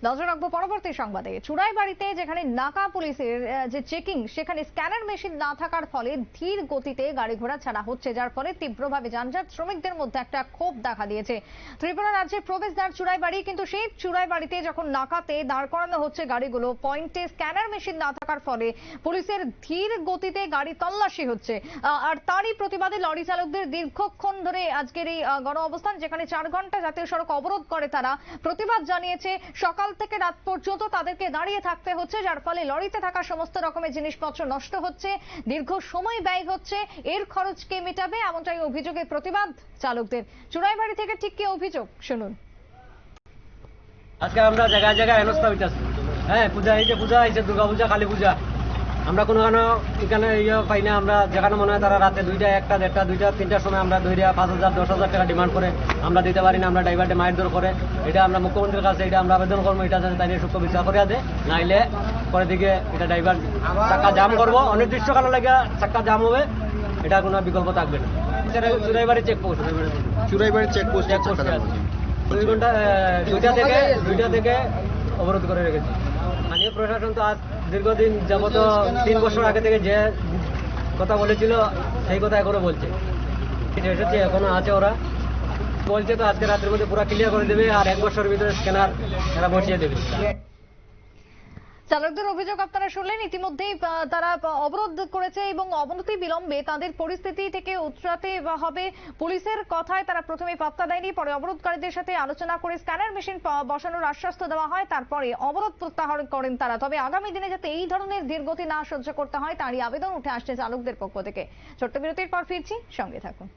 নজর রাখবো পরবর্তী সংবাদে। চুড়াইবাড়িতে যেখানে নাকা পুলিশের যে চেকিং, সেখানে স্ক্যানার মেশিন না থাকার ফলে ধীর গতিতে গাড়ি ঘোড়া ছাড়া হচ্ছে, যার ফলে তীব্রভাবে যানজট। শ্রমিকদের মধ্যে একটা ক্ষোভ দেখা দিয়েছে। ত্রিপুরা রাজ্যের প্রবেশদ্বার চুড়াইবাড়ি, কিন্তু সেই চুড়াইবাড়িতে যখন নাকাতে দাঁড় করানো হচ্ছে গাড়িগুলো, পয়েন্টে স্ক্যানার মেশিন না থাকার ফলে পুলিশের ধীর গতিতে গাড়ি তল্লাশি হচ্ছে। আর তারই প্রতিবাদে লরি চালকদের দীর্ঘক্ষণ ধরে আজকের এই গণ অবস্থান, যেখানে 4 ঘন্টা জাতীয় সড়ক অবরোধ করে তারা প্রতিবাদ জানিয়েছে। সকাল থেকে রাত পর্যন্ত তাদেরকে দাঁড়িয়ে থাকতে হচ্ছে, যার ফলে লরিতে থাকা সমস্ত রকমের জিনিসপত্র নষ্ট হচ্ছে, দীর্ঘ সময় ব্যয় হচ্ছে। এর খরচ কে মেটাবে, এমনটাই অভিযোগের প্রতিবাদ চালকদের। চুড়াইবাড়ি থেকে ঠিক কি অভিযোগ শুনুন। আজকে আমরা জায়গায় জায়গায় হেনস্থা হইতেছি। হ্যাঁ, পূজা হয়েছে দুর্গা পূজা, কালী পূজা। আমরা কোনো এখানে পাই না। আমরা যেখানে মনে হয় তারা রাতে 2টা, 1টা, 1:30, 2টা, 3টার সময় আমরা 5,000, 10,000 টাকা ডিমান্ড করে, আমরা দিতে পারি না। আমরা ড্রাইভারকে মারধর করে। এটা আমরা মুখ্যমন্ত্রীর কাছে এটা আমরা আবেদন করবো, এটা যাতে তাই সূক্ষ্ম বিচার করে দেয়, নাইলে পরে দিকে এটা ড্রাইভার চাক্কা জাম করবো, অনির্দিষ্টকালের লাগে চাক্কা জাম হবে, এটা কোনো বিকল্প থাকবে না। চুড়াইবাড়ি চেকপোস্ট, চুড়াইবাড়ি চেকপোস্ট 2টা থেকে অবরোধ করে রেখেছি। স্থানীয় প্রশাসন তো আজ দীর্ঘদিন যাবত 3 বছর আগে থেকে যে কথা বলেছিল সেই কথা এখনো বলছে। এসেছে, এখনো আছে। ওরা বলছে তো আজকে রাতের মধ্যে পুরো ক্লিয়ার করে দেবে, আর 1 বছরের ভিতরে স্ক্যানার এরা বসিয়ে দেবে। চালকদের অভিযোগ আপনারা শুনলেন। ইতিমধ্যেই তারা অবরোধ করেছে এবং অবনতি বিলম্বে তাদের পরিস্থিতি থেকে উতরাতে হবে। পুলিশের কথায় তারা প্রথমে পাত্তা দেয়নি, পরে অবরোধকারীদের সাথে আলোচনা করে স্ক্যানার মেশিন বসানোর আশ্বাস দেওয়া হয়, তারপরে অবরোধ প্রত্যাহার করেন তারা। তবে আগামী দিনে যাতে এই ধরনের ধীরগতি না সহ্য করতে হয়, তারই আবেদন উঠে আসছে চালকদের পক্ষ থেকে। ছোট্ট বিরতির পর ফিরছি, সঙ্গে থাকুন।